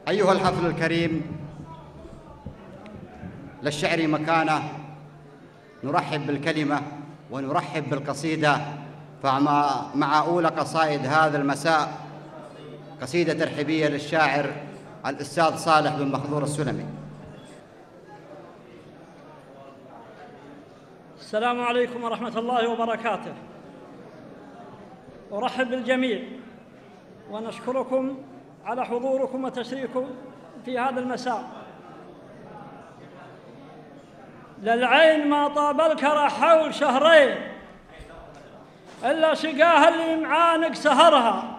أيها الحفل الكريم، للشعر مكانة، نرحب بالكلمة ونرحب بالقصيدة. فمع أولى قصائد هذا المساء قصيدة ترحيبية للشاعر الأستاذ صالح بن مخذور السلمي. السلام عليكم ورحمة الله وبركاته. أرحب بالجميع ونشكركم على حضوركم وتشريككم في هذا المساء. للعين ما طاب الكرى حول شهرين إلا شقاها اللي معانق سهرها،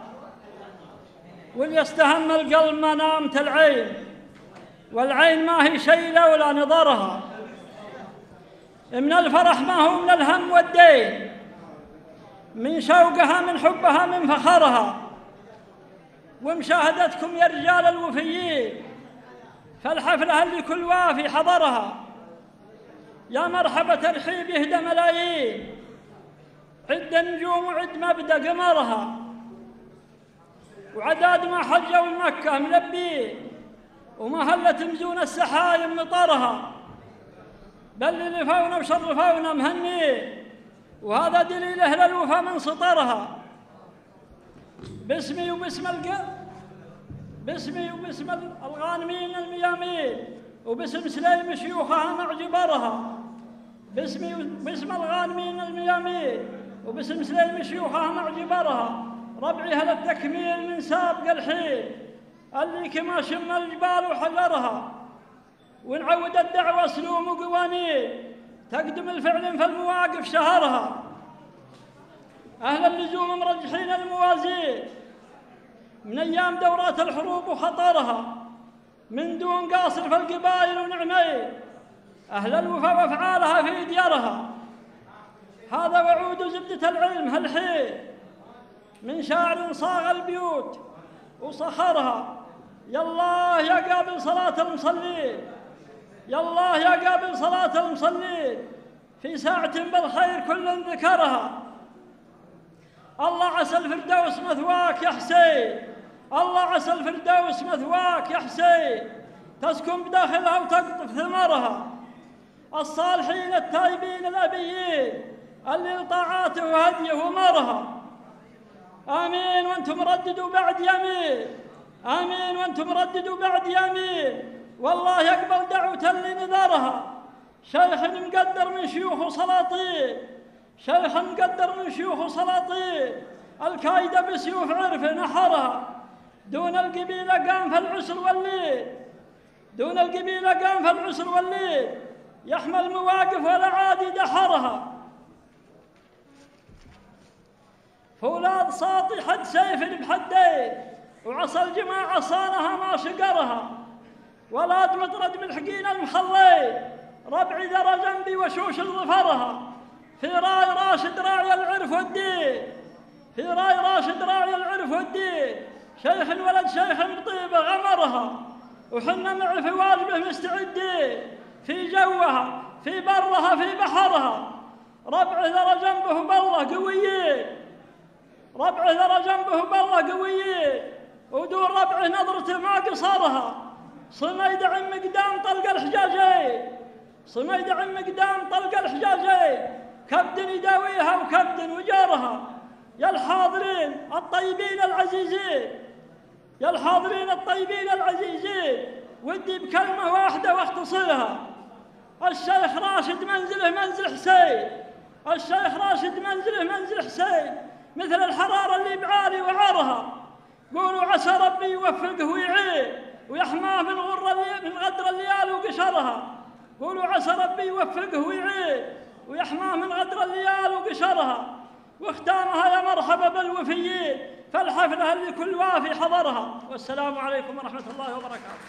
واللي يستهم القلب ما نامت العين، والعين ما هي شيء لولا نظرها. من الفرح ما هو من الهم والدين، من شوقها من حبها من فخرها، ومشاهدتكم يا رجال الوفيين فالحفلة اللي كل وافي حضرها. يا مرحبا ترحيب يهدى ملايين، عد النجوم وعد مبدأ قمرها، وعداد ما حجوا المكة ملبين، ومهلة مزون السحايم مطرها. بل اللي فونا وشرفونا مهنين، وهذا دليله للوفا من سطرها. باسمي وباسم الغانمين الميامين، وباسم سليم شيوخها مع جبرها. باسمي وباسم الغانمين الميامين، وباسم سليم شيوخها مع جبرها. ربعي هل التكميل من سابق الحين اللي كما شم الجبال وحجرها. ونعود الدعوة سلوم وقوانين تقدم الفعل في المواقف شهرها. أهل اللزوم مرجحين الموازين من أيام دورات الحروب وخطرها، من دون قاصر في القبائل ونعمين أهل الوفا وأفعالها في ديارها. هذا وعود زبدة العلم هالحين من شاعر صاغ البيوت وصخرها. يا الله يا قابل صلاة المصلين، يا الله يا قابل صلاة المصلين، في ساعة بالخير كل ذكرها. الله عسى الفردوس مثواك يا حسين، الله عسى الفردوس مثواك يا حسين، تسكن بداخلها وتقطف ثمرها. الصالحين التائبين الأبيين اللي لطاعاته وهديه ومرها. آمين وأنتم رددوا بعد يمين، آمين وأنتم رددوا بعد يمين، والله يقبل دعوة اللي نذرها. شيخ مقدر من شيوخ سلاطين، شيخ مقدر من شيوخ سلاطين، الكايدة بسيوف عرف نحرها. دون القبيلة قام في العسر والليل، دون القبيلة قام في العسر والليل، يحمل مواقف والأعادي دحرها. فولاد ساطي حد سيف بحدين، وعصى الجماعة صانها ما شقرها. ولاد مطرد ملحقين المخلين، ربعي ذرى جنبي وشوش ظفرها. في راي راشد راعي العرف والدين، في راي راشد راعي العرف والدين، شيخ ولد شيخ بطيبة غمرها. وحنا معي في واجبه مستعدين، في جوها في برها في بحرها. ربعه ذرى جنبه بالله قويين، ربعه ذرى جنبه بالله قويين، ودور ربعه نظرته ما قصرها. صميد عم مقدام طلق الحجاجين، صميد عم مقدام طلق الحجاجين، كبد يداويها وكبد وجارها. يا الحاضرين الطيبين العزيزين، يا الحاضرين الطيبين العزيزين، ودي بكلمة واحدة واختصرها. الشيخ راشد منزله منزل حسين، الشيخ راشد منزله منزل حسين، مثل الحرارة اللي بعالي وعارها. قولوا عسى ربي يوفقه ويعين، ويحماه من غدر الليالي وقشرها. قولوا عسى ربي يوفقه ويعين، ويحماه من غدر الليالي وقشرها. واختامها يا مرحبا بالوفيين فالحفلة اللي كل وافي حضرها. والسلام عليكم ورحمة الله وبركاته.